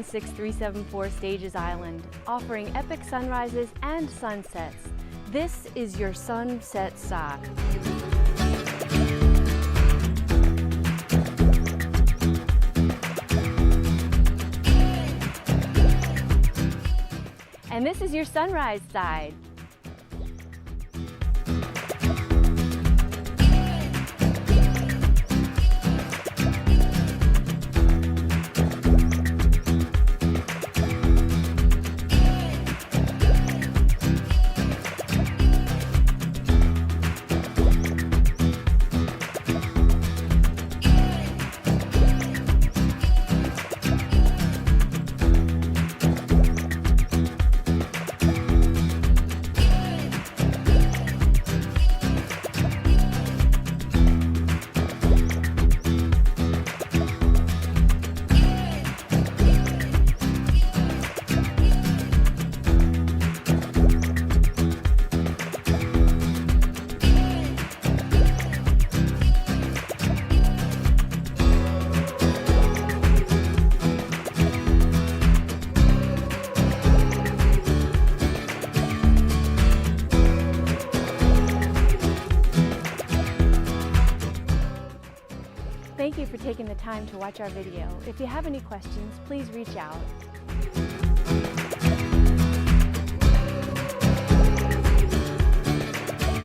16374 Stages Island, offering epic sunrises and sunsets. This is your sunset stop. And this is your sunrise side. Thank you for taking the time to watch our video. If you have any questions, please reach out.